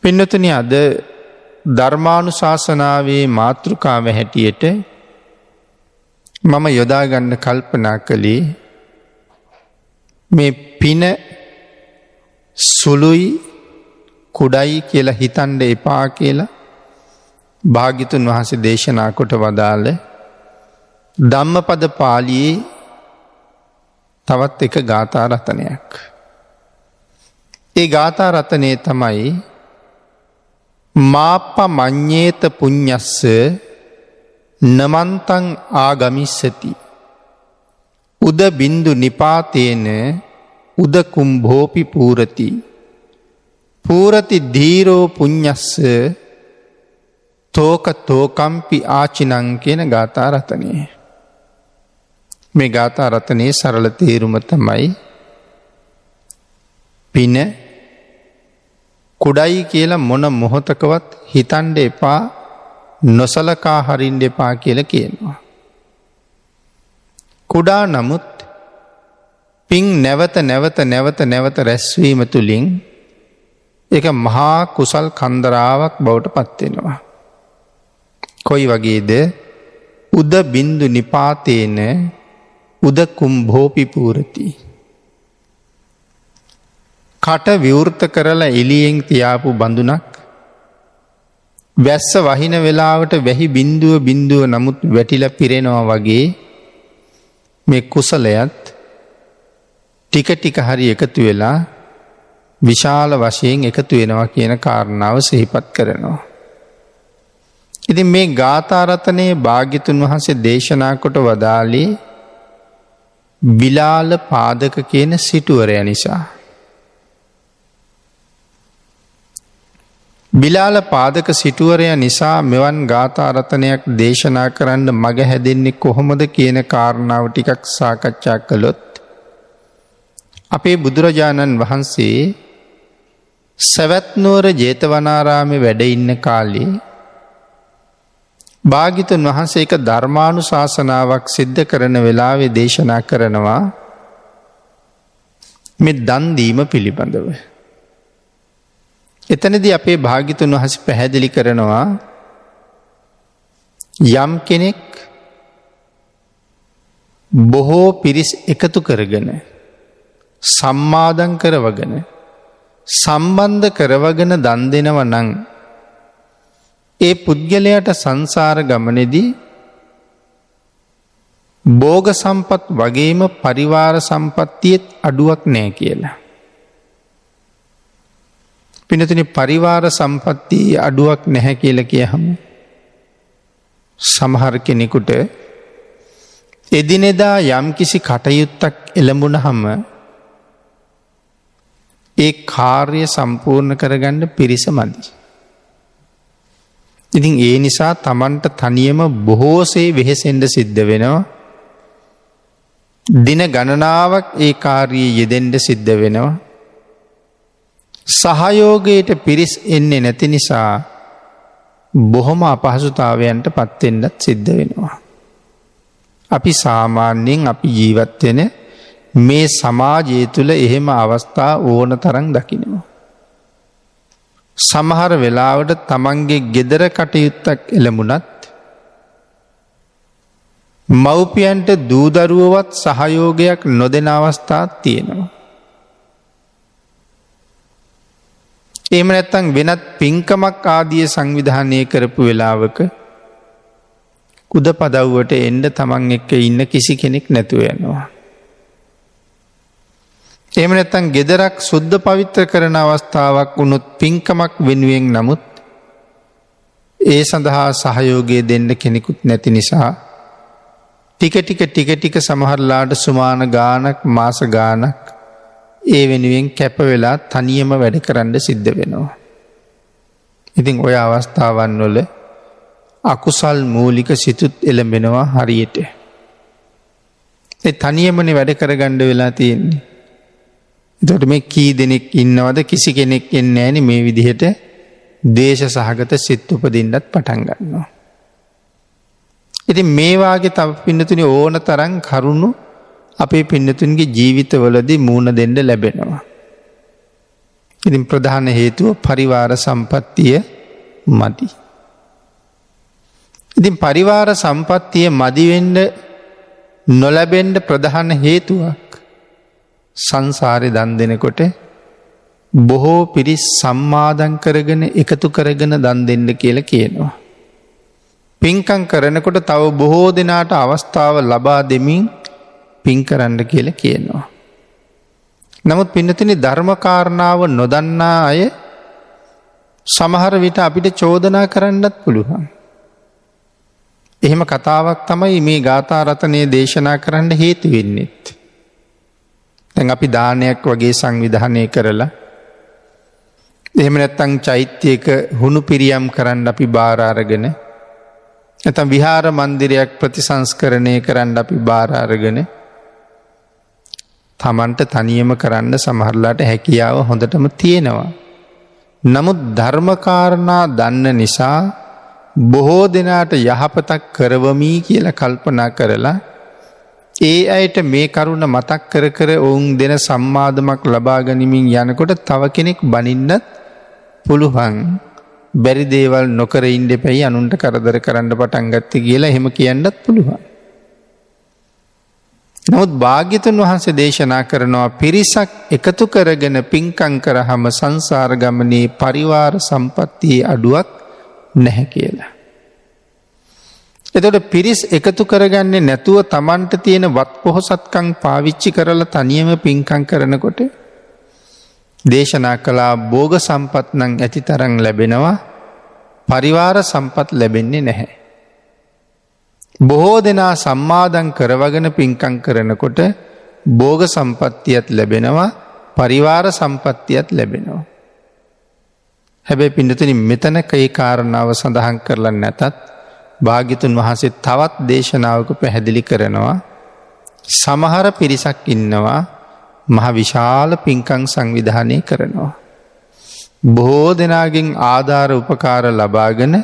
පින්නතුනි අද ධර්මානුශාසනාවේ මාතෘකාව හැටියට මම යොදා ගන්න කල්පනා කළේ මේ පින සුළුයි කුඩයි කියලා හිතන්න එපා කියලා භාග්‍යතුන් වහන්සේ දේශනා කොට වදාළ ධම්මපද පාළියේ තවත් එක ගාථා රතනයක්. ඒ ගාථා රතනය තමයි මාප්ප මඤ්ඤේත පුඤ්ඤස්ස නමන්තං ආගමිස්සති උද බින්දු නිපාතේන උද කුම්භෝපි පූරති පූරති ධීරෝ පුඤ්ඤස්ස තෝක තෝකම්පි ආචිනං කියන ගාථා රතනය. මේ ගාථා රතනයේ සරල තේරුම තමයි පින කුඩයි කියලා මොන මොහොතකවත් හිතන්න එපා නොසලකා හරින්න එපා කියලා කියනවා. කුඩා නමුත් පින් නැවත රැස්වීම තුළින් ඒක මහා කුසල් කන්දරාවක් බවට පත් වෙනවා. කොයි වගේද? උද බින්දු නිපාතේන උද කුම්භෝපි පූරති. කට විවෘත කරලා එළියෙන් තියාපු බඳුනක් වැස්ස වහින වෙලාවට වැහි බින්දුව නමුත් වැටිලා පිරෙනවා වගේ මේ කුසලයත් ටික ටික හරි එකතු වෙලා විශාල වශයෙන් එකතු වෙනවා කියන කාරණාව සිහිපත් කරනවා. ඉතින් මේ ගාථා රතනයේ භාග්‍යතුන් වහන්සේ දේශනා කොට වදාළේ බිලාල පාදක කියන සිටුවරයා නිසා. බිලාල පාදක සිටුවරයා නිසා මෙවන් ගාථා රතනයක් දේශනා කරන්න මග හැදෙන්නේ කොහොමද කියන කාරණාව ටිකක් සාකච්ඡා කළොත් අපේ බුදුරජාණන් වහන්සේ සවැත් නුවර ජේතවනාරාමේ වැඩ ඉන්න කාලේ භාග්‍යතුන් වහන්සේ එක ධර්මානුශාසනාවක් සිද්ධ කරන වෙලාවේ දේශනා කරනවා මේ දන් දීම පිළිබඳව. එතනදී අපේ භාග්‍යතුන් වහන්සේ පැහැදිලි කරනවා යම් කෙනෙක් බොහෝ පිරිස් එකතු කරගෙන සම්මාදම් කරවගෙන සම්බන්ධ කරවගෙන දන් දෙනව නම් ඒ පුද්ගලයාට සංසාර ගමනේදී භෝග සම්පත් වගේම පරිවාර සම්පත්තියෙත් අඩුවක් නැහැ කියලා. පින්නතුනි පරිවාර සම්පත්තියේ අඩුවක් නැහැ කියලා කියහම සමහර කෙනෙකුට එදිනෙදා යම්කිසි කටයුත්තක් එළඹුණහම ඒ කාර්ය සම්පූර්ණ කරගන්න පිරිස මදි. ඉතින් ඒ නිසා Tamanට තනියම බොහෝසේ වෙහෙසෙන්න සිද්ධ වෙනවා. දින ගණනාවක් ඒ කාර්යයේ යෙදෙන්න සිද්ධ වෙනවා. සහයෝගයට පිරිස් එන්නේ නැති නිසා බොහොම අපහසුතාවයන්ට පත් වෙන්නත් සිද්ධ වෙනවා. අපි සාමාන්‍යයෙන් අපි ජීවත් වෙන මේ සමාජය තුළ එහෙම අවස්ථා ඕන තරම් දකිනවා. සමහර වෙලාවට තමන්ගේ ගෙදර කටයුත්තක් එළඹුණත් මව්පියන්ට දූදරුවවත් සහයෝගයක් නොදෙන අවස්ථාත් තියෙනවා. එහෙම නැත්නම් වෙනත් පින්කමක් ආදී සංවිධානය කරපු වෙලාවක කුදපදව්වට එන්න තමන් එක්ක ඉන්න කිසි කෙනෙක් නැතුව යනවා. එහෙම නැත්නම් ගෙදරක් සුද්ධ පවිත්‍ර කරන අවස්ථාවක් වුණොත් පින්කමක් වෙනුවෙන් නමුත් ඒ සඳහා සහයෝගය දෙන්න කෙනෙකුත් නැති නිසා ටික ටික සමහරලාට සුමාන ගානක් මාස ගානක් ඒ වෙනුවෙන් කැප වෙලා තනියම වැඩ කරන්න සිද්ධ වෙනවා. ඉතින් ඔය අවස්ථාවන් වල අකුසල් මූලික සිතුත් එළඹෙනවා හරියට. ඒ තනියමනේ වැඩ කරගන්න වෙලා තියෙන්නේ. එතකොට මේ කී දෙනෙක් ඉන්නවද කිසි කෙනෙක් එන්නේ නැණි මේ විදිහට දේශ සහගත සිත් උපදින්නත් පටන් ගන්නවා. ඉතින් මේ වාගේ තව පින්නතුනි ඕන තරම් කරුණු අපේ පින්නතුන්ගේ ජීවිතවලදී මූණ දෙන්න ලැබෙනවා. ඉතින් ප්‍රධාන හේතුව පරිවාර සම්පත්තිය මදි. ඉතින් පරිවාර සම්පත්තිය මදිවෙන්න නොලැබෙන්න ප්‍රධාන හේතුවක් සංසාරේ දන් දෙනකොට බොහෝ පිරිස් සම්මාදන් කරගෙන එකතු කරගෙන දන් දෙන්න කියලා කියනවා. පින්කම් කරනකොට තව බොහෝ දෙනාට අවස්ථාව ලබා දෙමින් පින් කරන්න කියලා කියනවා. නමුත් පින්නතුනි ධර්ම කාරණාව නොදන්නා අය සමහර විට අපිට චෝදනා කරන්නත් පුළුවන්. එහෙම කතාවක් තමයි මේ ගාථා රතනය දේශනා කරන්න හේතු වෙන්නේ. දැන් අපි දානයක් වගේ සංවිධානය කරලා එහෙම නැත්නම් චෛත්‍යයක හුණු පිරියම් කරන්න අපි බාර අරගෙන නැත්නම් විහාර මන්දිරයක් ප්‍රතිසංස්කරණය කරන්න අපි බාර අරගෙන තමන්ට තනියම කරන්න සමහරලාට හැකියාව හොඳටම තියෙනවා. නමුත් ධර්මකාරණා දන්න නිසා බොහෝ දෙනාට යහපතක් කරවමි කියලා කල්පනා කරලා ඒ අයට මේ කරුණ මතක් කර කර ඔවුන් දෙන සම්මාදමක් ලබා ගනිමින් යනකොට තව කෙනෙක් බනින්නත් පුළුවන්. බැරි දේවල් නොකර ඉන්න එපයි අනුන්ට කරදර කරන්න පටන් ගත්තේ කියලා එහෙම කියන්නත් පුළුවන්. නමුත් භාග්‍යතුන් වහන්සේ දේශනා කරනවා පිරිසක් එකතු කරගෙන පින්කම් කරාම සංසාර ගමනේ පරිවාර සම්පත්තියේ අඩුවක් නැහැ කියලා. එතකොට පිරිස් එකතු කරගන්නේ නැතුව Tamanට තියෙන වත් පොහසත්කම් පාවිච්චි කරලා තනියම පින්කම් කරනකොට දේශනා කළා භෝග සම්පත් නම් ඇති තරම් ලැබෙනවා පරිවාර සම්පත් ලැබෙන්නේ නැහැ. බොහෝ දෙනා සම්මාදන් කරවගෙන පින්කම් කරනකොට භෝග සම්පත්තියත් ලැබෙනවා පරිවාර සම්පත්තියත් ලැබෙනවා. හැබැයි පින්නතුනි මෙතන කී කාරණාව සඳහන් කරලා නැතත් භාග්‍යතුන් වහන්සේ තවත් දේශනාවක පැහැදිලි කරනවා සමහර පිරිසක් ඉන්නවා මහ විශාල පින්කම් සංවිධානය කරනවා. බොහෝ දෙනාගෙන් ආධාර උපකාර ලබාගෙන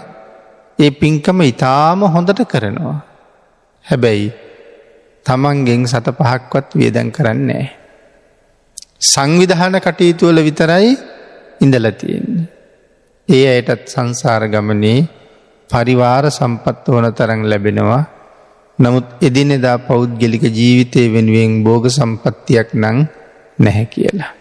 ඒ පින්කම ඊටාම හොඳට කරනවා. හැබැයි තමන්ගෙන් 7-5ක්වත් වියදම් කරන්නේ නැහැ. සංවිධාන කටයුතු වල විතරයි ඉඳලා තියෙන්නේ. ඒ අයටත් සංසාර ගමනේ පරිවාර සම්පත් වන තරම් ලැබෙනවා. නමුත් එදිනෙදා පෞද්ගලික ජීවිතය වෙනුවෙන් භෝග සම්පත්තියක් නම් නැහැ කියලා.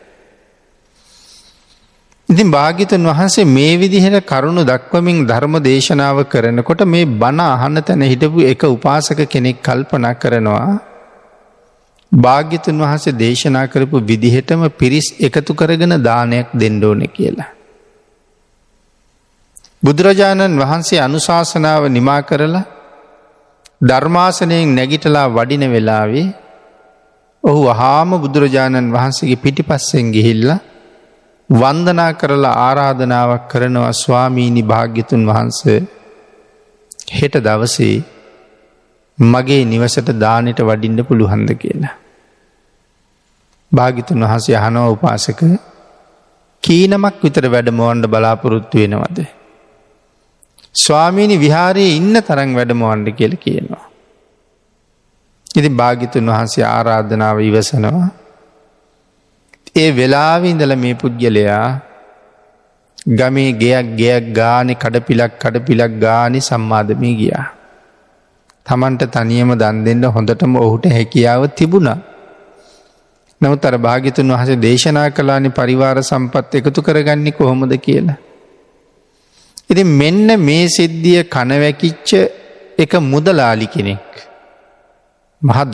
ඉතින් භාග්‍යතුන් වහන්සේ මේ විදිහට කරුණ දක්වමින් ධර්ම දේශනාව කරනකොට මේ බණ අහන්න තැන හිටපු එක උපාසක කෙනෙක් කල්පනා කරනවා භාග්‍යතුන් වහන්සේ දේශනා කරපු විදිහටම පිරිස් එකතු කරගෙන දානයක් දෙන්න ඕනේ කියලා. බුදුරජාණන් වහන්සේ අනුශාසනාව නිමා කරලා ධර්මාසනයෙන් නැගිටලා වඩින වෙලාවේ ඔහු වහාම බුදුරජාණන් වහන්සේගේ පිටිපස්සෙන් ගිහිල්ලා වන්දනා කරලා ආරාධනාවක් කරනවා ස්වාමීනි භාග්‍යතුන් වහන්සේ හෙට දවසේ මගේ නිවසට දානෙට වඩින්න පුළුවන්ද කියලා. භාග්‍යතුන් වහන්සේ අහනවා උපාසක කීනමක් විතර වැඩමවන්න බලාපොරොත්තු වෙනවද? ස්වාමීනි විහාරයේ ඉන්න තරම් වැඩමවන්න කියලා කියනවා. ඉතින් භාග්‍යතුන් වහන්සේ ආරාධනාව ඉවසනවා. ඒ වෙලාවේ ඉඳලා මේ පුජ්‍යලයා ගමේ ගෙයක් ගානේ කඩපිලක් ගානේ සම්මාදමේ ගියා. Tamanට තනියම දන් දෙන්න හොඳටම ඔහුට හැකියාව තිබුණා. නමුත් අර භාග්‍යතුන් වහන්සේ දේශනා කළානේ පරිවාර සම්පත් එකතු කරගන්නේ කොහොමද කියලා. ඉතින් මෙන්න මේ සිද්ධිය කනවැකිච්ච එක මුදලාලි කෙනෙක්. මහා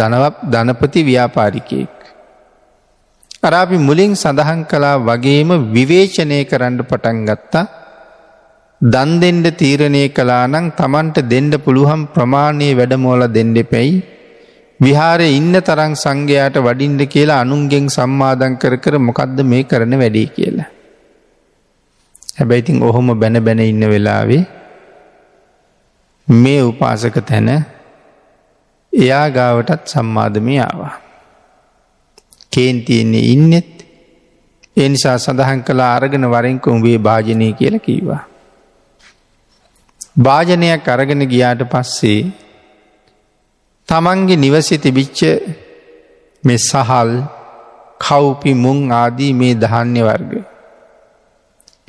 ධනපති ව්‍යාපාරිකයෙක්. අර අපි මුලින් සඳහන් කළා වගේම විවේචනය කරන්න පටන් ගත්තා. දන් දෙන්න තීරණය කළා නම් Tamanට දෙන්න පුළුවන් ප්‍රමාණයේ වැඩමවලා දෙන්න එපැයි. විහාරේ ඉන්න තරම් සංඝයාට වඩින්න කියලා අනුන්ගෙන් සම්මාදම් කර මොකද්ද මේ කරන වැඩේ කියලා. හැබැයි ඉතින් ඔහොම බැන ඉන්න වෙලාවේ මේ උපාසක තැන එයා ගාවටත් සම්මාදමේ ආවා. කේන්තියේ ඉන්නෙත් ඒ නිසා සඳහන් කළා අරගෙන වරෙන් උඹේ භාජනය කියලා කිව්වා. භාජනයක් අරගෙන ගියාට පස්සේ තමන්ගේ නිවසේ තිබිච්ච මේ සහල් කව්පි මුං ආදී මේ ධාන්‍ය වර්ග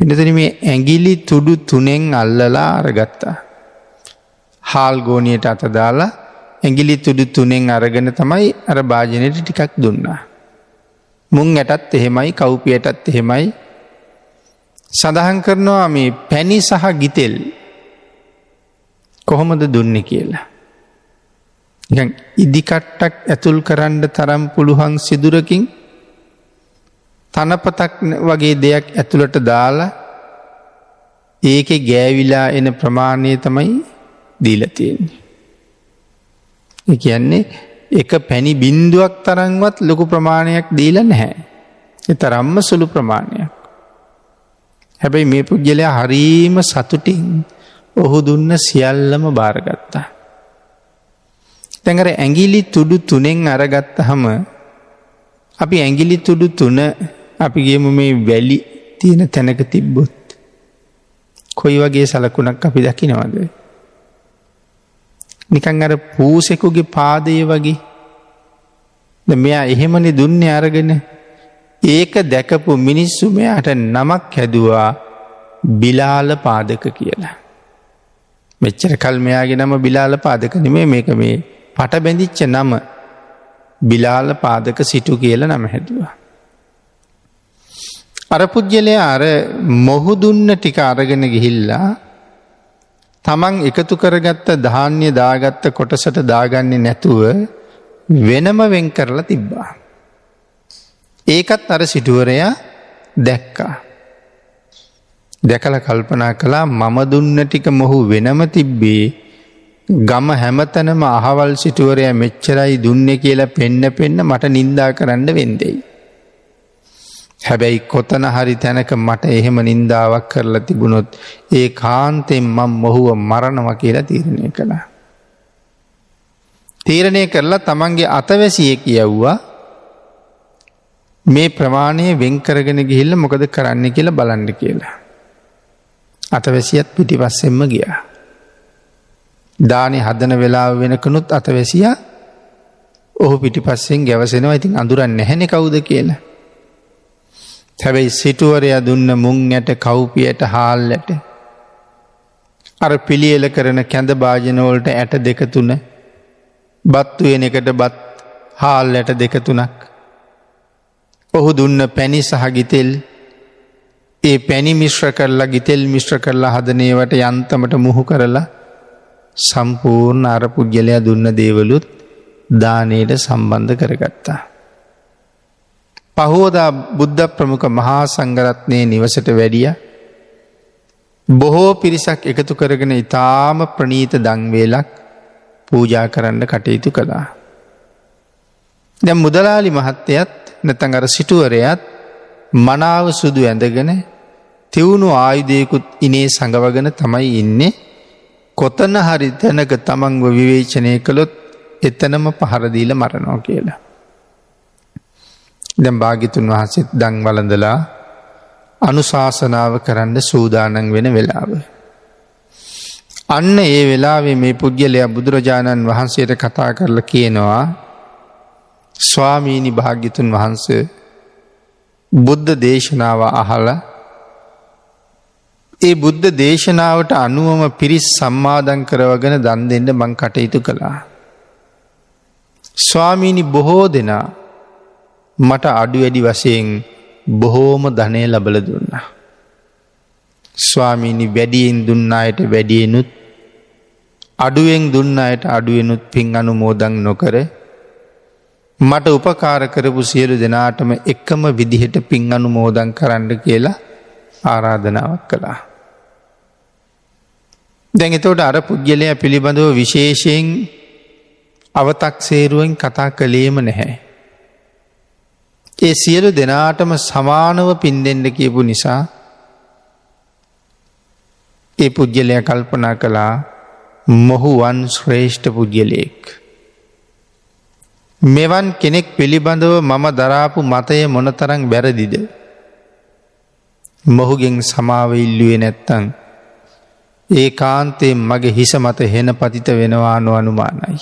පින්නතුනි මේ ඇඟිලි තුඩු 3න් අල්ලලා අරගත්තා. හාල් ගෝනියට අත දාලා ඇඟිලි තුඩු 3න් අරගෙන තමයි අර භාජනෙට ටිකක් දුන්නා. මුං ඇටත් එහෙමයි, කව්පියටත් එහෙමයි. සඳහන් කරනවා මේ පැණි සහ ගිතෙල් කොහොමද දුන්නේ කියලා. නිකන් ඉදිකට්ටක් ඇතුල් කරන්න තරම් පුළුවන් සිදුරකින් තනපතක් වගේ දෙයක් ඇතුළට දාලා ඒකේ ගෑවිලා එන ප්‍රමාණය තමයි දීලා තියෙන්නේ. ඒ කියන්නේ එක පැණි බින්දුවක් තරම්වත් ලොකු ප්‍රමාණයක් දීලා නැහැ. ඒ තරම්ම සුළු ප්‍රමාණයක්. හැබැයි මේ පුජ්‍යලයා හරීම සතුටින් ඔහු දුන්න සියල්ලම බාරගත්තා. දැන් අර ඇඟිලි තුඩු 3න් අරගත්තාම අපි ඇඟිලි තුඩු 3 අපි ගියමු මේ වැලි තියෙන තැනක තිබ්බොත් කොයි වගේ සලකුණක් අපි දකින්නවද? නිකන් අර පූසෙකුගේ පාදයේ වගේ. දැන් මෙයා එහෙමනේ දුන්නේ අරගෙන. ඒක දැකපු මිනිස්සු මෙයාට නමක් හැදුවා බිලාල පාදක කියලා. මෙච්චර කල් මෙයාගේ නම බිලාල පාදක නෙමෙයි, මේක මේ පට බැඳිච්ච නම බිලාල පාදක සිටු කියලා නම හැදුවා. අර පුජ්‍යලයා අර මොහු දුන්න ටික අරගෙන ගිහිල්ලා තමන් එකතු කරගත්ත ධාන්‍ය දාගත්ත කොටසට දාගන්නේ නැතුව වෙනම වෙන් කරලා තිබ්බා. ඒකත් අර සිටුවරයා දැක්කා. දැකලා කල්පනා කළා මම දුන්න ටික මොහු වෙනම තිබ්බේ ගම හැමතැනම අහවල් සිටුවරයා මෙච්චරයි දුන්නේ කියලා පෙන්න මට නින්දා කරන්න වෙන්දෙයි. හැබැයි කොතන හරි තැනක මට එහෙම නින්දාවක් කරලා තිබුණොත් ඒ කාන්තෙන් මම මොහුව මරනවා කියලා තීරණය කළා. තීරණය කරලා තමන්ගේ අතවැසියෙ කියවුවා මේ ප්‍රමාණය වෙන් කරගෙන ගිහිල්ලා මොකද කරන්න කියලා බලන්න කියලා. අතවැසියත් පිටිපස්සෙන්ම ගියා. දානේ හදන වෙලාව වෙනකනුත් අතවැසියා ඔහු පිටිපස්සෙන් ගැවසෙනවා. ඉතින් අඳුරන්නේ නැහැනේ කවුද කියලා. හැබැයි සිටුවරයා දුන්න මුං ඇට, කව්පියට, හාල් ඇට, අර පිළියෙල කරන කැඳ භාජන වලට ඇට 2-3, බත් වෙන එකට බත් හාල් ඇට 2-3ක්, ඔහු දුන්න පැණි සහ ගිතෙල්, ඒ පැණි මිශ්‍ර කරලා ගිතෙල් මිශ්‍ර කරලා හදන ඒවට යන්තමට මුහු කරලා සම්පූර්ණ අර පුජ්‍යලයා දුන්න දේවලුත් දානයට සම්බන්ධ කරගත්තා. පහෝදා බුද්ධ ප්‍රමුඛ මහා සංඝරත්නයේ නිවසට වැඩියා. බොහෝ පිරිසක් එකතු කරගෙන ඊටාම ප්‍රණීත දන් වේලක් පූජා කරන්න කටයුතු කළා. දැන් මුදලාලි මහත්තයත් නැත්නම් අර සිටුවරයාත් මනාව සුදු ඇඳගෙන තියුණු ආයුධයකුත් ඉනේ සංගවගෙන තමයි ඉන්නේ. කොතන හරි තැනක තමන්ව විවේචනය කළොත් එතනම පහර දීලා මරනවා කියලා. දැන් භාග්‍යතුන් වහන්සේත් දන් වළඳලා අනුශාසනාව කරන්න සූදානම් වෙන වෙලාව. අන්න ඒ වෙලාවේ මේ පුජ්‍යලයා බුදුරජාණන් වහන්සේට කතා කරලා කියනවා ස්වාමීනි භාග්‍යතුන් වහන්සේ බුද්ධ දේශනාව අහලා ඒ බුද්ධ දේශනාවට අනුවම පිරිස් සම්මාදන් කරවගෙන දන් දෙන්න මං කටයුතු කළා. ස්වාමීනි බොහෝ දෙනා මට අඩු වැඩි වශයෙන් බොහෝම ධනය ලබලා දුන්නා. ස්වාමීනි වැඩියෙන් දුන්න අයට වැඩියෙනුත් අඩුවෙන් දුන්න අයට අඩුවෙනුත් පින් අනුමෝදන් නොකර මට උපකාර කරපු සියලු දෙනාටම එකම විදිහට පින් අනුමෝදන් කරන්න කියලා ආරාධනාවක් කළා. දැන් එතකොට අර පුජ්‍යලයා පිළිබඳව විශේෂයෙන් අව탁සේරුවෙන් කතා කළේම නැහැ. ඒ සියලු දෙනාටම සමානව පින් දෙන්න කියපු නිසා ඒ පුජ්‍යලයා කල්පනා කළා මොහු වන් ශ්‍රේෂ්ඨ පුජ්‍යලයෙක්. මෙවන් කෙනෙක් පිළිබඳව මම දරාපු මතය මොනතරම් වැරදිද? මොහුගෙන් සමාව ඉල්ලුවේ නැත්තම් ඒකාන්තයෙන් මගේ හිස මත හෙන පතිත වෙනවා අනුමානයි.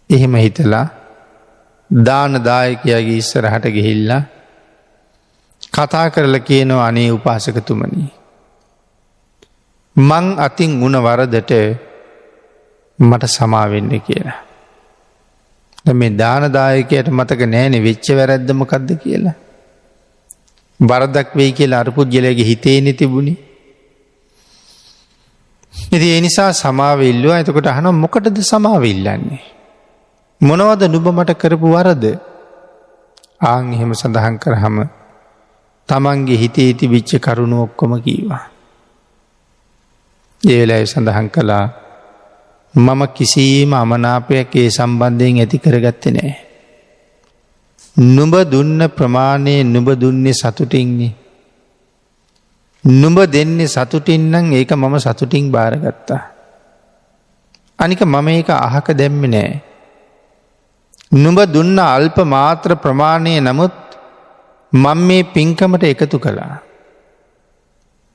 එහෙම හිතලා දාන දායකයාගේ ඉස්සරහට ගිහිල්ලා කතා කරලා කියනවා අනේ උපාසකතුමනි මං අතින් වුණ වරදට මට සමා වෙන්න කියලා. දැන් මේ දානදායකයට මතක නැහැනේ වෙච්ච වැරද්ද මොකද්ද කියලා. වරදක් වෙයි කියලා අර පුජ්‍යලයාගේ හිතේනේ තිබුණේ. ඉතින් ඒ නිසා සමාව ඉල්ලුවා. එතකොට අහනවා මොකටද සමාව ඉල්ලන්නේ? මොනවද නුඹ මට කරපු වරද? ආන් එහෙම සඳහන් කරාම තමන්ගේ හිතේ තිබිච්ච කරුණ ඔක්කොම කීවා. ඒ වෙලාවේ සඳහන් කළා මම කිසිම අමනාපයක් ඒ සම්බන්ධයෙන් ඇති කරගත්තේ නැහැ. නුඹ දුන්න ප්‍රමාණය නුඹ දුන්නේ සතුටින්නේ. නුඹ දෙන්නේ සතුටින් නම් ඒක මම සතුටින් බාරගත්තා. අනික මම ඒක අහක දැම්මේ නැහැ. නුඹ දුන්න අල්ප මාත්‍ර ප්‍රමාණය නමුත් මම මේ පින්කමට එකතු කළා.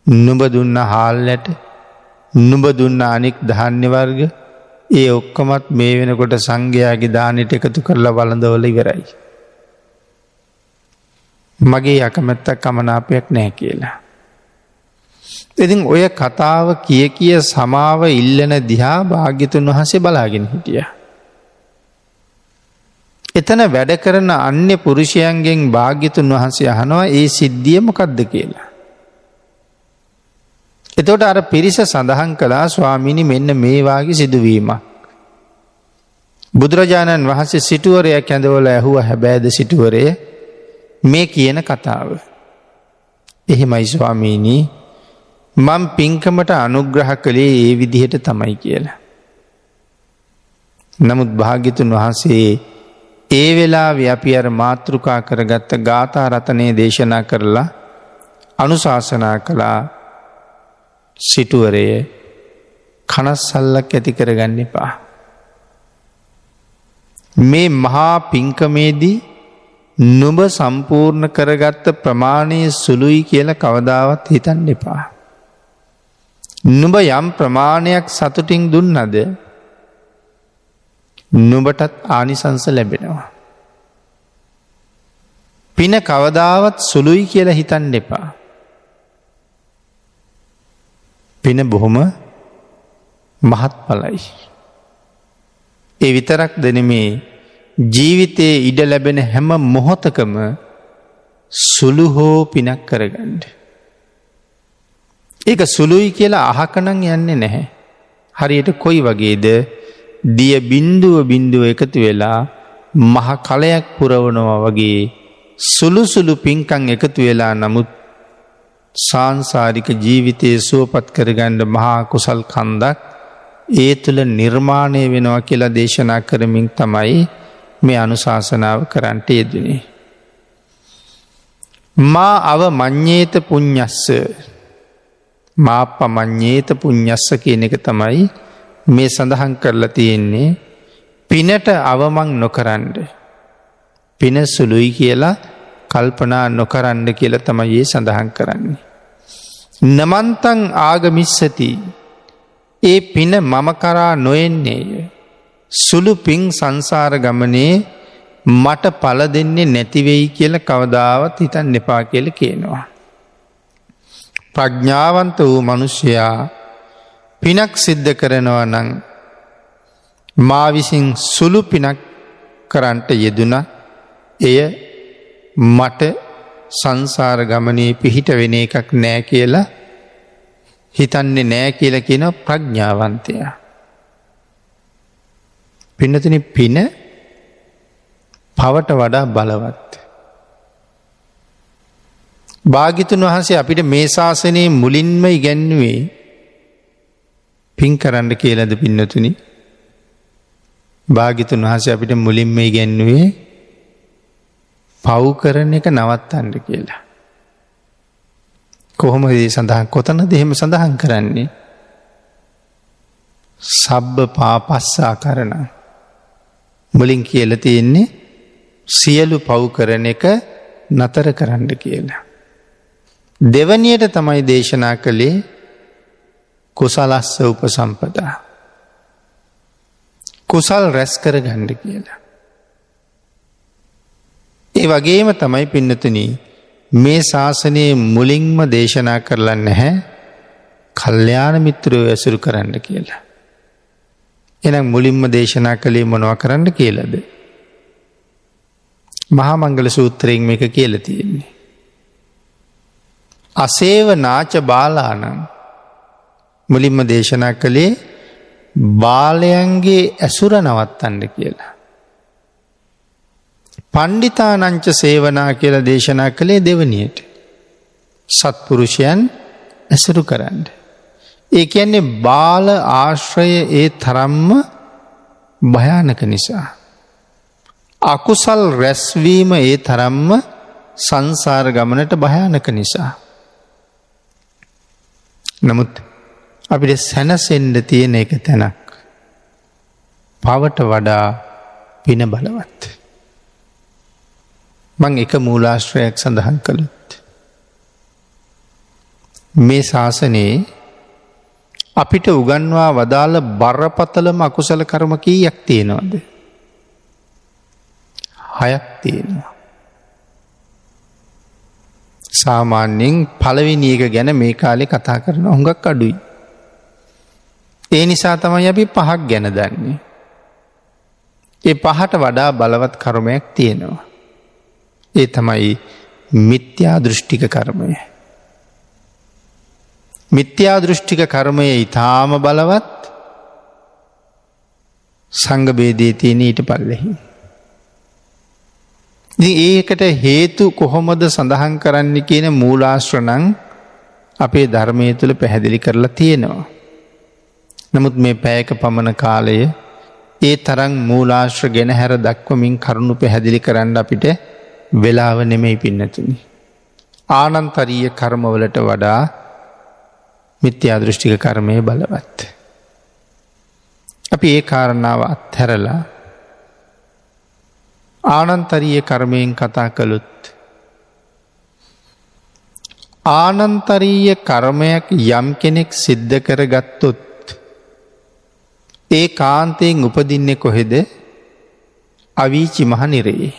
නුඹ දුන්න හාල්ලට නුඹ දුන්න අනික් ධාන්‍ය වර්ග ඒ ඔක්කොමත් මේ වෙනකොට සංඝයාගේ දානෙට එකතු කරලා වළඳවල ඉවරයි. මගේ අකමැත්තක් කමනාපයක් නැහැ කියලා. ඉතින් ඔය කතාව කිය සමාව ඉල්ලන දිහා භාග්‍යතුන් වහන්සේ බලාගෙන හිටියා. එතන වැඩ කරන අන්‍ය පුරුෂයන්ගෙන් භාග්‍යතුන් වහන්සේ අහනවා ඒ සිද්ධිය මොකද්ද කියලා. එතකොට අර පිරිස සඳහන් කළා ස්වාමීනි මෙන්න මේ වාගේ සිදුවීමක්. බුදුරජාණන් වහන්සේ සිටුවරයක් ඇඳවල ඇහුවා හැබෑද සිටුවරය මේ කියන කතාව. එහෙමයි ස්වාමීනි මම පින්කමට අනුග්‍රහ කළේ ඒ විදිහට තමයි කියලා. නමුත් භාග්‍යතුන් වහන්සේ ඒ වෙලාවේ අපි අර මාතෘකා කරගත්ත ගාථා රතනේ දේශනා කරලා අනුශාසනා කළා සිටුවරය කනස්සල්ලක් ඇති කරගන්න එපා. මේ මහා පින්කමේදී නුඹ සම්පූර්ණ කරගත්ත ප්‍රමාණය සුළුයි කියලා කවදාවත් හිතන්න එපා. නුඹ යම් ප්‍රමාණයක් සතුටින් දුන්නද නුඹටත් ආනිසංස ලැබෙනවා. පින කවදාවත් සුළුයි කියලා හිතන්න එපා. පින බොහොම මහත්ඵලයි. ඒ විතරක් නෙමේ ජීවිතයේ ඉඩ ලැබෙන හැම මොහොතකම සුළු හෝ පිනක් කරගන්න. ඒක සුළුයි කියලා අහකනම් යන්නේ නැහැ. හරියට කොයි වගේද දිය බින්දුව එකතු වෙලා මහ කලයක් පුරවනවා වගේ සුළු සුළු පින්කම් එකතු වෙලා නමුත් සාංසාරික ජීවිතයේ සුවපත් කරගන්න මහා කුසල් කන්දක් ඒ තුළ නිර්මාණය වෙනවා කියලා දේශනා කරමින් තමයි මේ අනුශාසනාව කරන්නට යෙදුනේ. මා අව මඤ්ඤේත පුඤ්ඤස්ස මාප්පමඤ්ඤේත පුඤ්ඤස්ස කියන එක තමයි මේ සඳහන් කරලා තියෙන්නේ. පිනට අවමන් නොකරන්න. පින සුළුයි කියලා කල්පනා නොකරන්න කියලා තමයි ඒ සඳහන් කරන්නේ. නමන්තං ආගමිස්සති ඒ පින මම කරා නොෙන්නේය. සුළු පින් සංසාර ගමනේ මට පල දෙන්නේ නැති වෙයි කියලා කවදාවත් හිතන්න එපා කියලා කියනවා. ප්‍රඥාවන්ත වූ මිනිසයා පිනක් සිද්ධ කරනවා නම් මා විසින් සුළු පිනක් කරන්නට යෙදුණා එය මට සංසාර ගමනේ පිහිට වෙන එකක් නෑ කියලා හිතන්නේ නෑ කියලා කියන ප්‍රඥාවන්තයා. පින්නතුනි පින පවට වඩා බලවත්. භාග්‍යතුන් වහන්සේ අපිට මේ ශාසනයේ මුලින්ම ඉගැන්වුවේ පින් කරන්න කියලාද පින්නතුනි? භාග්‍යතුන් වහන්සේ අපිට මුලින්ම ඉගැන්වුවේ පව් කරන එක නවත්තන්න කියලා. කොහොමද මේ සඳහන් කොතනද එහෙම සඳහන් කරන්නේ? සබ්බ පාපස්සා කරන මුලින් කියලා තියෙන්නේ සියලු පව් කරන එක නතර කරන්න කියලා. දෙවනියට තමයි දේශනා කළේ කුසලස්ස උපසම්පදා. කුසල් රැස් කරගන්න කියලා. ඒ වගේම තමයි පින්නතුනි මේ ශාසනයේ මුලින්ම දේශනා කරලා නැහැ කල්යාණ මිත්‍රයෝ ඇසුරු කරන්න කියලා. එහෙනම් මුලින්ම දේශනා කළේ මොනවා කරන්න කියලාද? මහා මංගල සූත්‍රයෙන් මේක කියලා තියෙන්නේ. අසේව නාච බාලානං මුලින්ම දේශනා කළේ බාලයන්ගේ ඇසුර නවත්තන්න කියලා. පණ්ඩිතානංච සේවනා කියලා දේශනා කළේ දෙවනියට. සත්පුරුෂයන් ඇසුරු කරන්න. ඒ කියන්නේ බාල ආශ්‍රය ඒ තරම්ම භයානක නිසා. අකුසල් රැස්වීම ඒ තරම්ම සංසාර ගමනට භයානක නිසා. නමුත් අපිට සැනසෙන්න තියෙන එක තැනක්. පවට වඩා පින බලවත්. මං එක මූලාශ්‍රයක් සඳහන් කළොත්. මේ ශාසනයේ අපිට උගන්වා වදාළ බරපතලම අකුසල කර්ම කීයක් තියෙනවද? 6ක් තියෙනවා. සාමාන්‍යයෙන් පළවෙනි එක ගැන මේ කාලේ කතා කරන හුඟක් අඩුයි. ඒ නිසා තමයි අපි 5ක් ගැන දන්නේ. ඒ 5ට වඩා බලවත් කර්මයක් තියෙනවා. ඒ තමයි මිත්‍යා දෘෂ්ටික කර්මය. මිත්‍යා දෘෂ්ටික කර්මය ඊටාම බලවත්. සංඝ බේදයේ තියෙන ඊට පල්ලෙහි. ඉතින් ඒකට හේතු කොහොමද සඳහන් කරන්න කියන මූලාශ්‍ර නම් අපේ ධර්මයේ තුල පැහැදිලි කරලා තියෙනවා. නමුත් මේ පැයක පමණ කාලය ඒ තරම් මූලාශ්‍ර ගෙන හැර දක්වමින් කරුණු පැහැදිලි කරන්න අපිට වෙලාව නෙමෙයි පින්නතුනි. ආනන්තරීය කර්මවලට වඩා මිත්‍යා දෘෂ්ටික කර්මය බලවත්. අපි ඒ කාරණාව අත්හැරලා ආනන්තරීය කර්මයෙන් කතා කළොත් ආනන්තරීය කර්මයක් යම් කෙනෙක් සිද්ධ කරගත්තොත් ඒ කාන්තයෙන් උපදින්නේ කොහෙද? අවීචි මහ නිරයේ.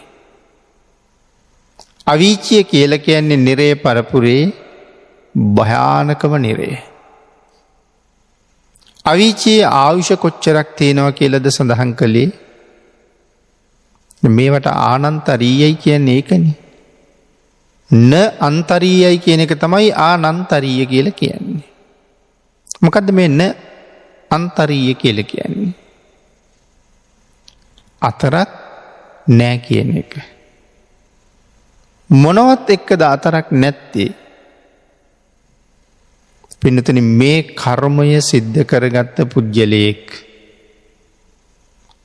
අවීචිය කියලා කියන්නේ නිරය පරපුරේ භයානකම නිරය. අවීචියේ ආයුෂ කොච්චරක් තියෙනවා කියලාද සඳහන් කළේ? මේවට ආනන්තරීයයි කියන්නේ ඒකනේ. න අන්තරීයයි කියන එක තමයි ආනන්තරීය කියලා කියන්නේ. මොකද්ද මේ න අන්තරීය කියලා කියන්නේ? අතරක් නෑ කියන එක. මොනවත් එක්කද අතරක් නැත්තේ? පින්නතුනි මේ කර්මය සිද්ධ කරගත්ත පුජ්‍යලයක්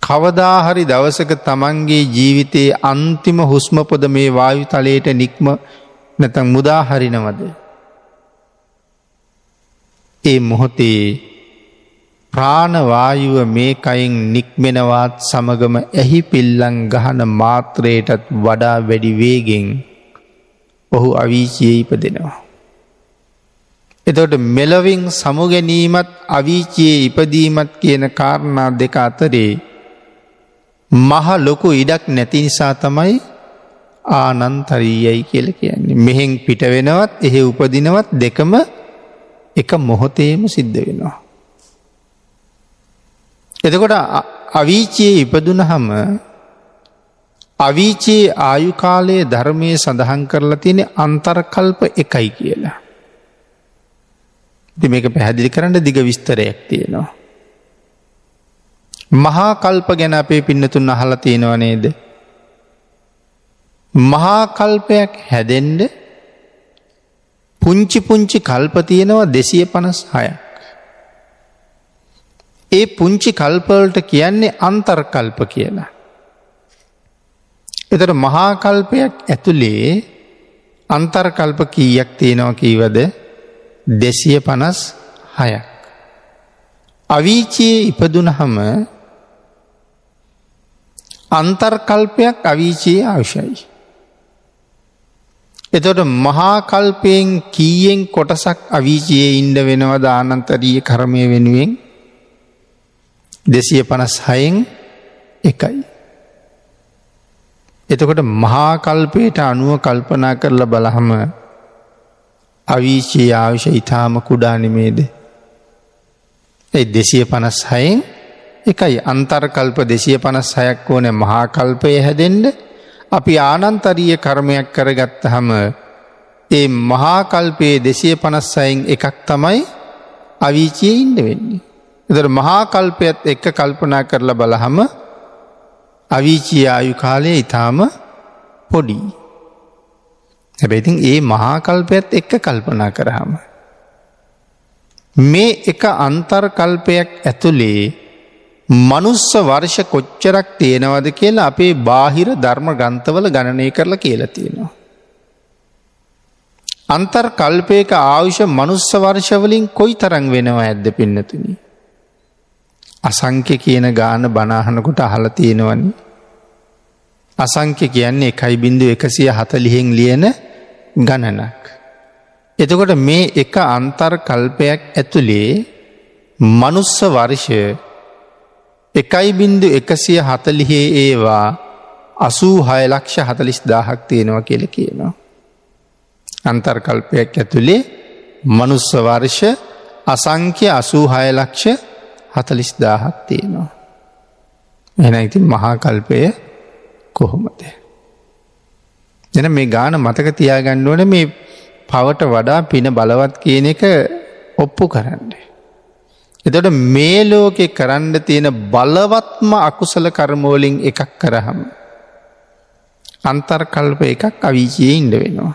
කවදා හරි දවසක තමන්ගේ ජීවිතයේ අන්තිම හුස්ම පොද මේ වායු තලයට නික්ම නැත්නම් මුදා හරිනවද? ඒ මොහොතේ ප්‍රාණ වායුව මේ කයින් නික්මෙනවත් සමගම එහි පිල්ලම් ගහන මාත්‍රයටත් වඩා වැඩි වේගෙන් ඔහු අවීචියේ ඉපදෙනවා. එතකොට මෙලොවින් සමුගැනීමත් අවීචියේ ඉපදීමත් කියන කාරණා දෙක අතරේ මහ ලොකු ඉඩක් නැති නිසා තමයි ආනන්තරීයයි කියලා කියන්නේ. මෙහෙන් පිට වෙනවත් එහෙ උපදිනවත් දෙකම එක මොහොතේම සිද්ධ වෙනවා. එතකොට අවීචියේ ඉපදුනහම අවීචියේ ආයු කාලයේ ධර්මයේ සඳහන් කරලා තියෙන අන්තර්කල්ප 1යි කියලා. ඉතින් මේක පැහැදිලි කරන්න දිග විස්තරයක් තියෙනවා. මහා කල්ප ගැන අපේ පින්නතුන් අහලා තියෙනව නේද? මහා කල්පයක් හැදෙන්න පුංචි පුංචි කල්ප තියෙනවා 256ක්. ඒ පුංචි කල්ප වලට කියන්නේ අන්තර්කල්ප කියලා. ඒතර මහා කල්පයක් ඇතුලේ අන්තර්කල්ප කීයක් තියෙනවා කීවද? 256ක්. අවීචියේ ඉපදුනහම අන්තර්කල්පයක් අවීචියේ අවශ්‍යයි. එතකොට මහා කල්පයෙන් කීයෙන් කොටසක් අවීචියේ ඉන්න වෙනවද ආනන්තරීය කර්මය වෙනුවෙන්? 256න් 1යි. එතකොට මහා කල්පයට අනුව කල්පනා කරලා බලහම අවීචී ආයුෂ ඊටාම කුඩා නෙමේද? ඒ 256න් එකයි අන්තර් කල්ප 256ක් ඕනේ මහා කල්පය හැදෙන්න. අපි ආනන්තරීය කර්මයක් කරගත්තාම ඒ මහා කල්පයේ 256න් එකක් තමයි අවීචියේ ඉන්න වෙන්නේ. ඒතර මහා කල්පයත් එක්ක කල්පනා කරලා බලහම අවීචී ආයු කාලය ඊටාම පොඩි. හැබැයි ඉතින් ඒ මහා කල්පයත් එක්ක කල්පනා කරාම මේ එක අන්තර් කල්පයක් ඇතුලේ මනුස්ස වර්ෂ කොච්චරක් තියෙනවද කියලා අපේ බාහිර ධර්ම ග්‍රන්ථවල ගණනය කරලා කියලා තියෙනවා. අන්තර් කල්පයක ආයුෂ මනුස්ස වර්ෂ වලින් කොයිතරම් වෙනවද පින්නතුනි? අසංඛ්‍ය කියන ගාන බණ අහනකොට අහලා තියෙනවනේ. අසංඛ්‍ය කියන්නේ 1.140න් ලියන ගණනක්. එතකොට මේ එක අන්තර් කල්පයක් ඇතුලේ මනුස්ස වර්ෂ 1.140 ඒවා 86,40,000ක් තියෙනවා කියලා කියනවා. අන්තර් කල්පයක් ඇතුලේ මනුස්ස වර්ෂ අසංඛ්‍ය 86,40,000ක් තියෙනවා. එහෙනම් ඉතින් මහා කල්පය කොහොමද? එහෙනම් මේ ගාන මතක තියාගන්න ඕනේ මේ පවට වඩා පින බලවත් කියන එක ඔප්පු කරන්න. එතකොට මේ ලෝකේ කරන්න තියෙන බලවත්ම අකුසල කර්ම වලින් එකක් කරාම අන්තර් කල්ප එකක් අවීචියේ ඉන්න වෙනවා.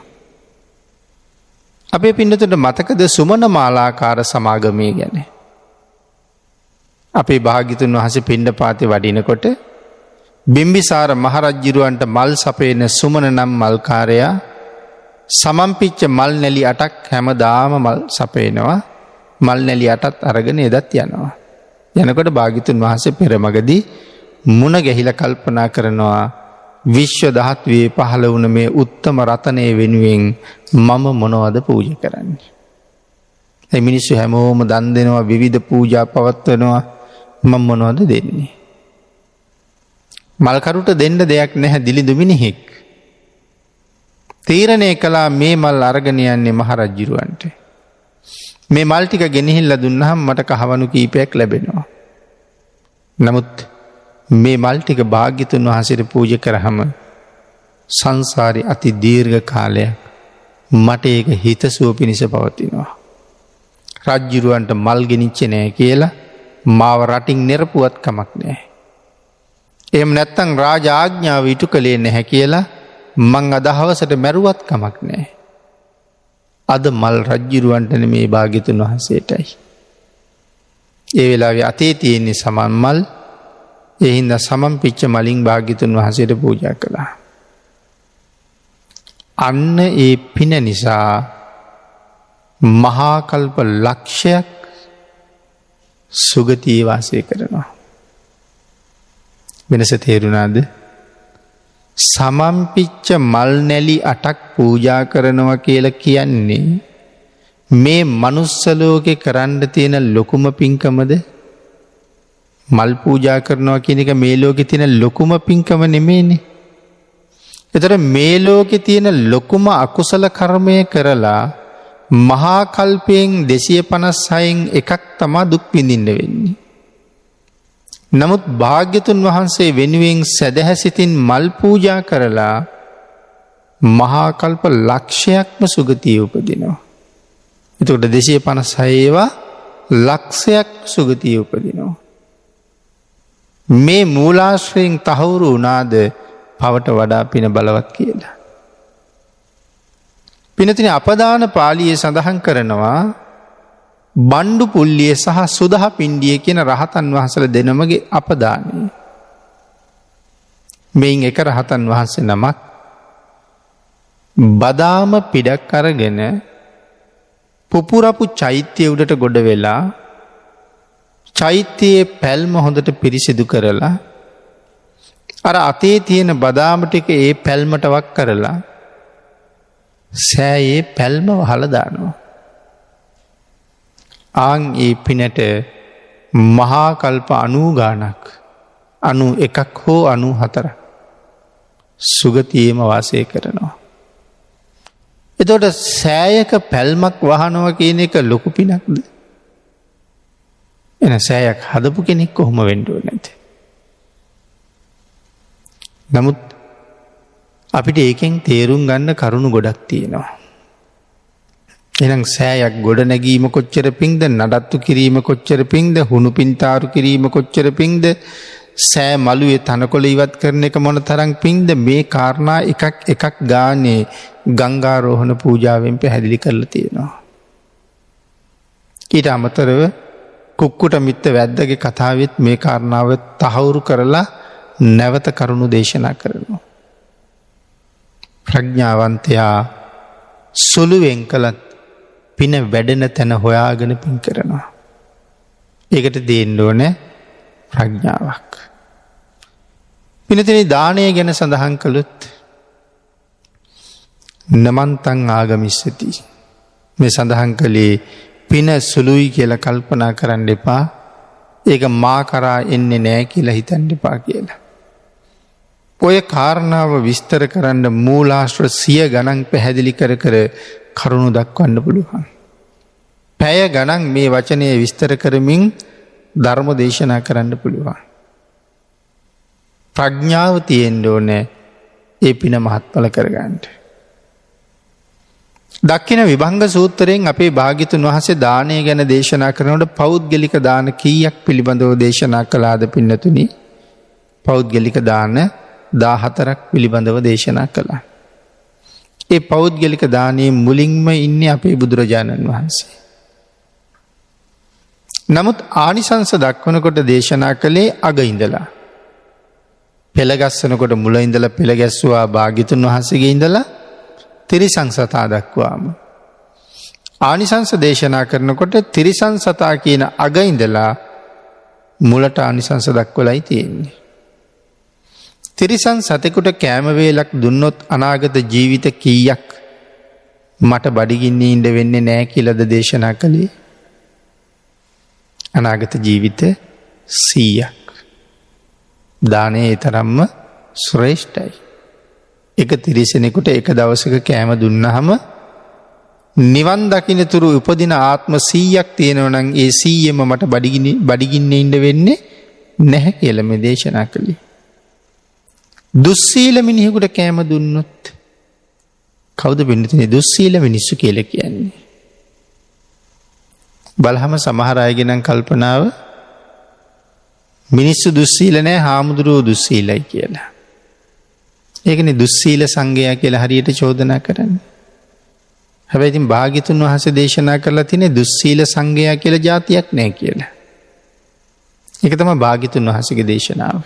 අපේ පින්නතුන්ට මතකද සුමන මාලාකාර සමාගමේ ගැන? අපේ භාග්‍යතුන් වහන්සේ පිණ්ඩපාතේ වඩිනකොට බිම්බිසාර මහරජුරවන්ට මල් සපේන සුමන නම් මල්කාරයා සමම්පිච්ච මල් නැලි 8ක් හැමදාම මල් සපේනවා. මල් නැලි 8ත් අරගෙන එදත් යනවා. යනකොට භාග්‍යතුන් වහන්සේ පෙරමගදී මුණ ගැහිලා කල්පනා කරනවා විශ්ව ධාතුවේ පහළ වුණ මේ උත්තම රතනය වෙනුවෙන් මම මොනවද පූජා කරන්නේ? ඒ මිනිස්සු හැමෝම දන් දෙනවා, විවිධ පූජා පවත්වනවා. මම මොනවද දෙන්නේ? මල්කරුට දෙන්න දෙයක් නැහැ. දිලිඳු මිනිහෙක් තීරණය කළා මේ මල් අරගෙන යන්නේ මහරජුරවන්ට. මේ මල් ටික ගෙනහිල්ලා දුන්නාම මට කහවණු කීපයක් ලැබෙනවා. නමුත් මේ මල් ටික භාග්‍යතුන් වහන්සේට පූජා කරාම සංසාරේ අති දීර්ඝ කාලයක් මට ඒක හිතසුව පිණිස පවතිනවා. රජුරවන්ට මල් ගෙනිච්චේ නැහැ කියලා මාව රටින් නිරපුවත් කමක් නැහැ. එහෙම නැත්නම් රාජ ආඥාව ඉටු කළේ නැහැ කියලා මං අදහවසට මැරුවත් කමක් නැහැ. අද මල් රජුරවන්ට නෙමේ භාග්‍යතුන් වහන්සේටයි. ඒ වෙලාවේ අතේ තියෙන සමන් මල්, ඒ හින්දා සමම්පිච්ච මලින් භාග්‍යතුන් වහන්සේට පූජා කළා. අන්න ඒ පින නිසා මහා කල්ප ලක්ෂයක් සුගතියේ වාසය කරනවා. වෙනස තේරුණාද? සමම්පිච්ච මල් නැලි 8ක් පූජා කරනවා කියලා කියන්නේ මේ මනුස්ස ලෝකේ කරන්න තියෙන ලොකුම පින්කමද? මල් පූජා කරනවා කියන එක මේ ලෝකේ තියෙන ලොකුම පින්කම නෙමෙයිනේ. ඒතර මේ ලෝකේ තියෙන ලොකුම අකුසල කර්මය කරලා මහා කල්පයෙන් 256න් එකක් තමයි දුක් විඳින්න වෙන්නේ. නමුත් භාග්‍යතුන් වහන්සේ වෙනුවෙන් සදහැසිතින් මල් පූජා කරලා මහා කල්ප ලක්ෂයක්ම සුගතිය උපදිනවා. එතකොට 256 ඒවා ලක්ෂයක් සුගතිය උපදිනවා. මේ මූලාශ්‍රයෙන් තහවුරු වුණාද පවට වඩා පින බලවත් කියලා. පිනතින අපදාන පාළියේ සඳහන් කරනවා බණ්ඩු පුල්ලිය සහ සුදහ පිණ්ඩිය කියන රහතන් වහන්සේලා දෙනමගේ අපදානය. මෙයින් එක රහතන් වහන්සේ නමක් බදාම පිඩක් අරගෙන පුපුරපු චෛත්‍ය උඩට ගොඩ වෙලා චෛත්‍යයේ පැල්ම හොඳට පිරිසිදු කරලා අර අතේ තියෙන බදාම ටික ඒ පැල්මට වක් කරලා සෑයේ පැල්ම වහලා දානවා. ආන් ඒ පිනට මහා කල්ප 90 ගානක් 91ක් හෝ 94ක් සුගතියේම වාසය කරනවා. එතකොට සෑයක පැල්මක් වහනවා කියන එක ලොකු පිනක්ද? එන සෑයක් හදපු කෙනෙක් කොහොම වෙන්න ඕනේ නැද්ද? නමුත් අපිට ඒකෙන් තේරුම් ගන්න කරුණු ගොඩක් තියෙනවා. එහෙනම් සෑයක් ගොඩ නැගීම කොච්චර පිංද, නඩත්තු කිරීම කොච්චර පිංද, හුණු පින්තාරු කිරීම කොච්චර පිංද, සෑ මළුවේ තනකොළ ඉවත් කරන එක මොන තරම් පිංද, මේ කාරණා එකක් ගානේ ගංගාරෝහණ පූජාවෙන් පැහැදිලි කරලා තියෙනවා. ඊට අමතරව කුක්කුට මිත්ත වැද්දගේ කතාවෙත් මේ කාරණාව තහවුරු කරලා නැවත කරුණු දේශනා කරනවා. ප්‍රඥාවන්තයා සුළුවෙන් කළත් පින වැඩෙන තැන හොයාගෙන පින් කරනවා. ඒකට දෙන්න ඕනේ ප්‍රඥාවක්. පිනතිනි දානය ගැන සඳහන් කළොත් නමන්තං ආගමිස්සති. මේ සඳහන් කළේ පින සුළුයි කියලා කල්පනා කරන්න එපා. ඒක මා කරා එන්නේ නෑ කියලා හිතන්න එපා කියලා. ඔය කාරණාව විස්තර කරන්න මූලාශ්‍ර 100 ගණන් පැහැදිලි කර කරුණු දක්වන්න පුළුවන්. පැය ගණන් මේ වචනය විස්තර කරමින් ධර්ම දේශනා කරන්න පුළුවන්. ප්‍රඥාව තියෙන්න ඕනේ ඒ පින මහත්ඵල කරගන්න. දක්ඛින විභංග සූත්‍රයෙන් අපේ භාග්‍යතුන් වහන්සේ දානය ගැන දේශනා කරනකොට පෞද්ගලික දාන කීයක් පිළිබඳව දේශනා කළාද පින්නතුනි? පෞද්ගලික දාන 14ක් පිළිබඳව දේශනා කළා. ඒ පෞද්ගලික දානයේ මුලින්ම ඉන්නේ අපේ බුදුරජාණන් වහන්සේ. නමුත් ආනිසංස දක්වනකොට දේශනා කළේ අග ඉඳලා. පෙළ ගස්සනකොට මුල ඉඳලා පෙළ ගැස්සුවා භාග්‍යතුන් වහන්සේගේ ඉඳලා තිරිසං සතා දක්වාම. ආනිසංස දේශනා කරනකොට තිරිසං සතා කියන අග ඉඳලා මුලට ආනිසංස දක්වලයි තියෙන්නේ. තිරිසං සතෙකුට කෑම වේලක් දුන්නොත් අනාගත ජීවිත කීයක් මට බඩගින්නේ ඉඳ වෙන්නේ නැහැ කියලාද දේශනා කළේ? අනාගත ජීවිත 100ක්. දානයේ තරම්ම ශ්‍රේෂ්ඨයි. එක තිරිසනෙකුට එක දවසක කෑම දුන්නාම නිවන් දකින්නතුරු උපදින ආත්ම 100ක් තියෙනවා නම් ඒ 100ෙම මට බඩගින්නේ ඉඳ වෙන්නේ නැහැ කියලා මේ දේශනා කළේ. දුස්සීල මිනිහෙකුට කෑම දුන්නොත් කවුද වෙන්නේ දුස්සීල මිනිස්සු කියලා කියන්නේ? බලහම සමහර අයගේ නම් කල්පනාව මිනිස්සු දුස්සීල නැහැ හාමුදුරුවෝ දුස්සීලයි කියලා. ඒකනේ දුස්සීල සංඝයා කියලා හරියට චෝදනා කරන්නේ. හැබැයි ඉතින් භාග්‍යතුන් වහන්සේ දේශනා කරලා තියෙන්නේ දුස්සීල සංඝයා කියලා જાතියක් නැහැ කියලා. ඒක තමයි භාග්‍යතුන් වහන්සේගේ දේශනාව.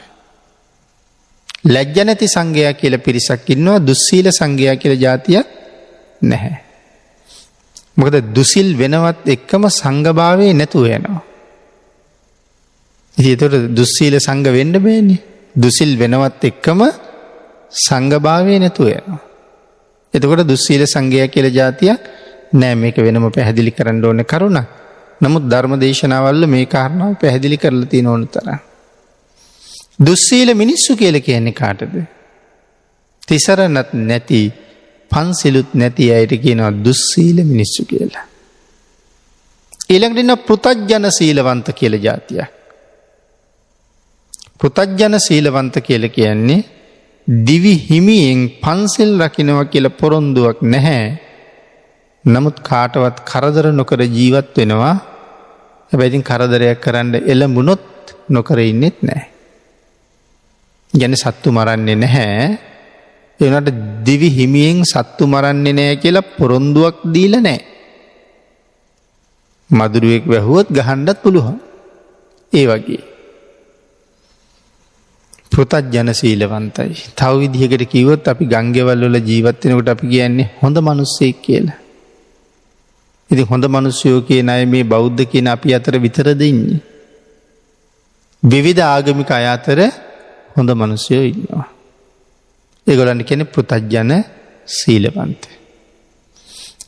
ලැජ්ජ නැති සංඝයා කියලා පිරිසක් ඉන්නවා, දුස්සීල සංඝයා කියලා જાතියක් නැහැ. මොකද දුසිල් වෙනවත් එක්කම සංඝභාවයේ නැතුව යනවා. ඉතින් ඒතර දුස්සීල සංඝ වෙන්න බෑනේ. දුසිල් වෙනවත් එක්කම සංඝභාවයේ නැතුව යනවා. එතකොට දුස්සීල සංඝයා කියලා જાතියක් නෑ. මේක වෙනම පැහැදිලි කරන්න ඕනේ කරුණක්. නමුත් ධර්ම දේශනාවල මේ කාරණාව පැහැදිලි කරලා තියෙන ඕන තරම්. දුස්සීල මිනිස්සු කියලා කියන්නේ කාටද? තිසරණත් නැති පන්සිලුත් නැති අයට කියනවා දුස්සීල මිනිස්සු කියලා. ඊළඟට ඉන්න පෘතජ්ජන සීලවන්ත කියලා જાතියක්. පෘතජ්ජන සීලවන්ත කියලා කියන්නේ දිවි හිමියෙන් පන්සිල් රකින්නවා කියලා පොරොන්දුවක් නැහැ. නමුත් කාටවත් කරදර නොකර ජීවත් වෙනවා. හැබැයි ඉතින් කරදරයක් කරන්න එළඹුණොත් නොකර ඉන්නෙත් නැහැ. කියන්නේ සත්තු මරන්නේ නැහැ. ඒ වුණාට දිවි හිමියෙන් සත්තු මරන්නේ නැහැ කියලා පොරොන්දුවක් දීලා නැහැ. මදුරුවෙක් වැහුවොත් ගහන්නත් පුළුවන්. ඒ වගේ. පෘතජ්ජන සීලවන්තයි. තව විදිහකට කිව්වොත් අපි ගංගෙවල් වල ජීවත් වෙනකොට අපි කියන්නේ හොඳ මිනිස්සෙක් කියලා. ඉතින් හොඳ මිනිස්සුયો කියන අය මේ බෞද්ධ කියන අපි අතර විතරද ඉන්නේ? විවිධ ආගමික අය අතර හොඳ මිනිස්සුયો ඉන්නවා. ඒගොල්ලන් කියන්නේ පෘතජ්ජන සීලවන්ත.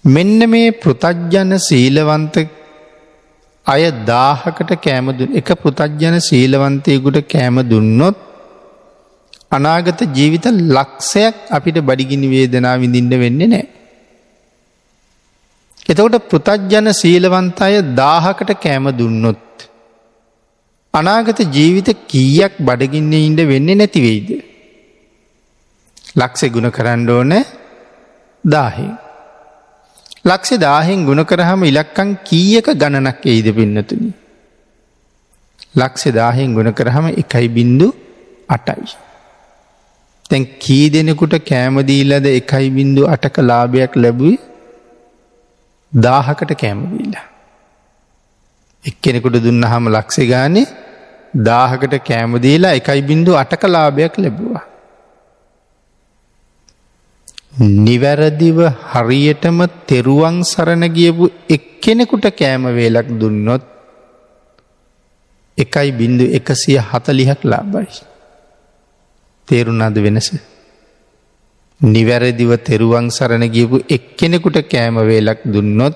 මෙන්න මේ පෘතජ්ජන සීලවන්ත අය 1000කට කෑම දුන්න එක පෘතජ්ජන සීලවන්තයෙකුට කෑම දුන්නොත් අනාගත ජීවිත ලක්ෂයක් අපිට බඩගිනි වේදනා විඳින්න වෙන්නේ නැහැ. එතකොට පෘථග්ජන සීලවන්ත අය 1000කට කෑම දුන්නොත් අනාගත ජීවිත කීයක් බඩගින්නේ ඉඳ වෙන්නේ නැති වෙයිද? ලක්ෂ ගුණ කරන්න ඕනේ 1000. ලක්ෂ 1000න් ගුණ කරාම ඉලක්කම් කීයක ගණනක් එයිද පින්නතුනි? ලක්ෂ 1000න් ගුණ කරාම 1.8යි. දැන් කී දෙනෙකුට කෑම දීලාද 1.8ක ලාභයක් ලැබුවේ? 1000කට කෑම දීලා. එක්කෙනෙකුට දුන්නාම ලක්ෂ ගානේ 1000කට කෑම දීලා 1.8ක ලාභයක් ලැබුවා. නිවැරදිව හරියටම තෙරුවන් සරණ ගියපු එක්කෙනෙකුට කෑම වේලක් දුන්නොත් 1.140ක් ලාභයි. තේරුණාද වෙනස? නිවැරදිව තෙරුවන් සරණ ගියපු එක්කෙනෙකුට කෑම වේලක් දුන්නොත්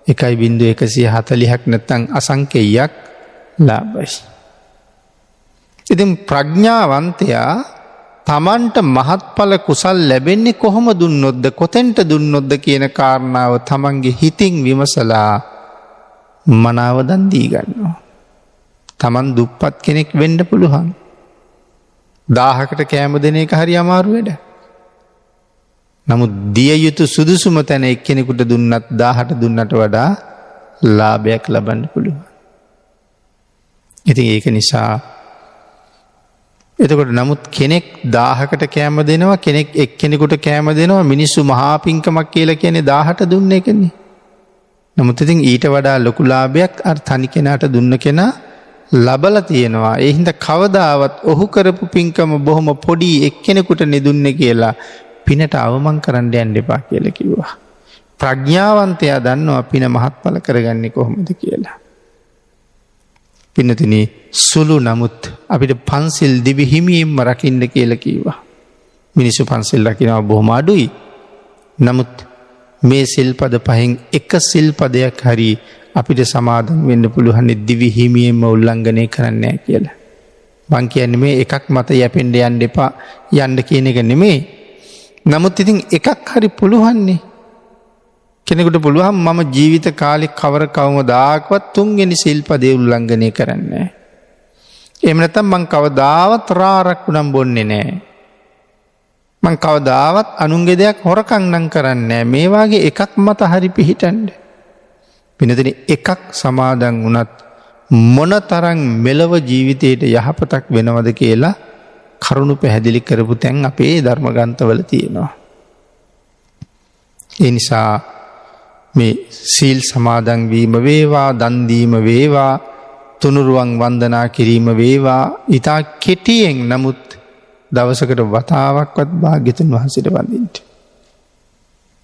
1.140ක් නැත්නම් අසංකේයයක් ලාභයි. ඉතින් ප්‍රඥාවන්තයා තමන්ට මහත්ඵල කුසල් ලැබෙන්නේ කොහොම දුන්නොත්ද, කොතෙන්ට දුන්නොත්ද කියන කාරණාව තමන්ගේ හිතින් විමසලා මනාව දන් දී ගන්නවා. තමන් දුප්පත් කෙනෙක් වෙන්න පුළුවන්. 1000කට කෑම දෙන එක හරි අමාරු වැඩ. නමුත් දිය යුතු සුදුසුම තැන එක්කෙනෙකුට දුන්නත් 1000ට දුන්නට වඩා ලාභයක් ලබන්න පුළුවන්. ඉතින් ඒක නිසා එතකොට නමුත් කෙනෙක් 1000කට කෑම දෙනවා, කෙනෙක් එක්කෙනෙකුට කෑම දෙනවා. මිනිස්සු මහා පිංකමක් කියලා කියන්නේ 1000ට දුන්න එකනේ. නමුත් ඉතින් ඊට වඩා ලොකු ලාභයක් අර තනි කෙනාට දුන්න කෙනා ලබලා තියෙනවා. ඒ හින්දා කවදාවත් ඔහු කරපු පිංකම බොහොම පොඩි එක්කෙනෙකුට නෙදුන්නේ කියලා පිනට අවමන් කරන්න යන්න එපා කියලා කිව්වා. ප්‍රඥාවන්තයා දන්නවා පින මහත්ඵල කරගන්නේ කොහොමද කියලා. පින්නතිනි සුළු නමුත් අපිට පන්සිල් දිවි හිමියෙන්ම රකින්න කියලා කිව්වා. මිනිස්සු පන්සිල් රකින්නවා බොහොම අඩුයි. නමුත් මේ සිල්පද පහෙන් එක සිල්පදයක් හරි අපිට සමාදන් වෙන්න පුළුවන් දිවි හිමියෙන්ම උල්ලංඝනය කරන්නේ නැහැ කියලා. මං කියන්නේ මේ එකක් මත යැපෙන්න යන්න එපා යන්න කියන එක නෙමෙයි. නමුත් ඉතින් එකක් හරි පුළුවන්නේ. කෙනෙකුට පුළුවන් මම ජීවිත කාලේ කවමදාකවත් 3 වෙනි සිල්පදේ උල්ලංඝනය කරන්නේ නැහැ. එහෙම නැත්නම් මං කවදාවත් රාරක් උනම් බොන්නේ නැහැ. මං කවදාවත් අනුන්ගේ දෙයක් හොරකම් නම් කරන්නේ නැහැ. මේ වාගේ එකක් මත හරි පිහිටන්න. පිනදෙන එකක් සමාදන් වුණත් මොනතරම් මෙලව ජීවිතයට යහපතක් වෙනවද කියලා කරුණු පැහැදිලි කරපු තැන් අපේ ධර්ම ග්‍රන්ථවල තියෙනවා. ඒ නිසා මේ සීල් සමාදන් වීම වේවා, දන් දීම වේවා, තුනුරුවන් වන්දනා කිරීම වේවා, ඊට කෙටියෙන් නමුත් දවසකට වතාවක්වත් භාග්‍යතුන් වහන්සේට වඳින්න.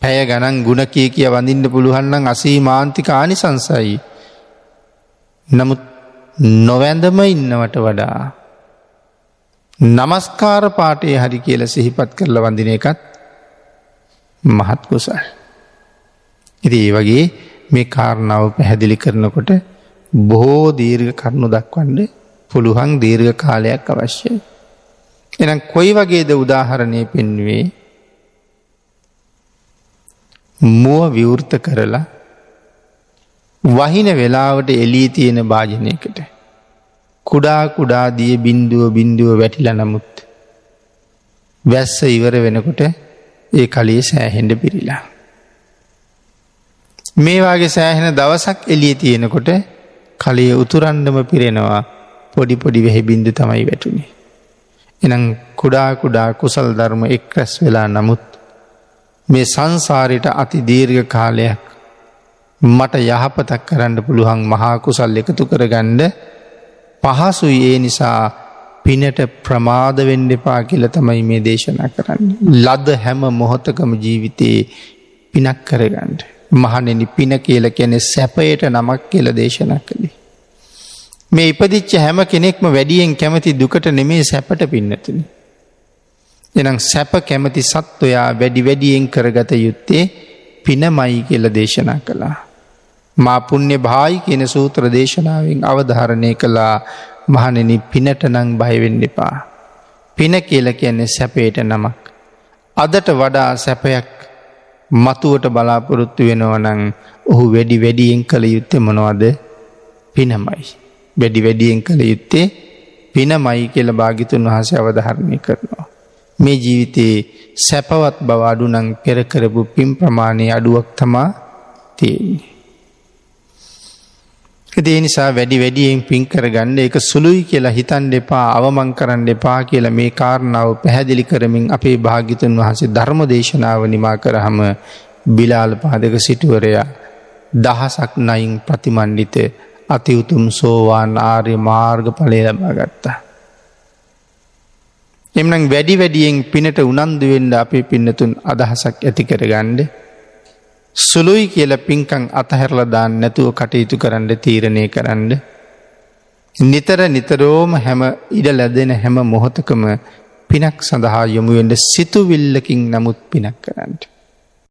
පැය ගණන් ගුණ කිය වඳින්න පුළුවන් නම් අසීමාන්තික ආනිසංසයි. නමුත් නොවැඳම ඉන්නවට වඩා නමස්කාර පාඨය හරි කියලා සිහිපත් කරලා වඳින එකත් මහත් කුසල්. ඉතින් ඒ වගේ මේ කාරණාව පැහැදිලි කරනකොට බොහෝ දීර්ඝ කරුණු දක්වන්න පුළුවන් දීර්ඝ කාලයක් අවශ්‍යයි. එහෙනම් කොයි වගේද උදාහරණය පෙන්වුවේ? මුව විවෘත කරලා වහින වෙලාවට එළී තියෙන භාජනයකට කුඩා දිය බිඳුව වැටිලා නමුත් වැස්ස ඉවර වෙනකොට ඒ කලිය සෑහෙන්න පිරීලා. මේ වාගේ සෑහෙන දවසක් එළියේ තියෙනකොට කලිය උතුරන්නම පිරෙනවා. පොඩි වෙහි බිඳු තමයි වැටුනේ. එහෙනම් කුඩා කුසල් ධර්ම එක්රැස් වෙලා නමුත් මේ සංසාරයට අති දීර්ඝ කාලයක් මට යහපතක් කරන්න පුළුවන් මහා කුසල් එකතු කරගන්න පහසුයි. ඒ නිසා පිනට ප්‍රමාද වෙන්න එපා කියලා තමයි මේ දේශනා කරන්නේ. ලද හැම මොහොතකම ජීවිතේ පිනක් කරගන්න. මහණෙනි පින කියලා කියන්නේ සැපයට නමක් කියලා දේශනා කළේ. මේ ඉපදිච්ච හැම කෙනෙක්ම වැඩියෙන් කැමති දුකට නෙමෙයි සැපට පින්නතුනි. එහෙනම් සැප කැමති සත්වයා වැඩියෙන් කරගත යුත්තේ පිනමයි කියලා දේශනා කළා. මා පුණ්‍ය භායි කියන සූත්‍ර දේශනාවෙන් අවධාරණය කළා මහණෙනි පිනට නම් බය වෙන්න එපා. පින කියලා කියන්නේ සැපයට නමක්. අදට වඩා සැපයක් මතුවට බලාපොරොත්තු වෙනවා නම් ඔහු වැඩි වැඩියෙන් කළ යුත්තේ මොනවද? පිනමයි. වැඩි වැඩියෙන් කළ යුත්තේ පිනමයි කියලා භාග්‍යතුන් වහන්සේ අවධාරණය කරනවා. මේ ජීවිතේ සැපවත් බව අඩු නම් පෙර කරපු පින් ප්‍රමාණය අඩුවක් තමයි තියෙන්නේ. ඒ නිසා වැඩි වැඩියෙන් පින් කරගන්න ඒක සුළුයි කියලා හිතන්න එපා, අවමන් කරන්න එපා කියලා මේ කාරණාව පැහැදිලි කරමින් අපේ භාග්‍යතුන් වහන්සේ ධර්ම දේශනාව නිමා කරාම බිලාල් පාදක සිටුවරයා දහසක් නයින් ප්‍රතිමන්විත අති උතුම් සෝවාන් ආර්ය මාර්ගඵලය ලබා ගත්තා. එම්නම් වැඩි වැඩියෙන් පිනට උනන්දු වෙන්න අපේ පින්නතුන් අදහසක් ඇති කරගන්න. සුළුයි කියලා පින්කම් අතහැරලා දාන්න නැතුව කටයුතු කරන්න තීරණය කරන්න. නිතර නිතරම හැම ඉඩ ලැබෙන හැම මොහොතකම පිනක් සඳහා යොමු වෙන්න සිතුවිල්ලකින් නමුත් පිනක් කරන්න.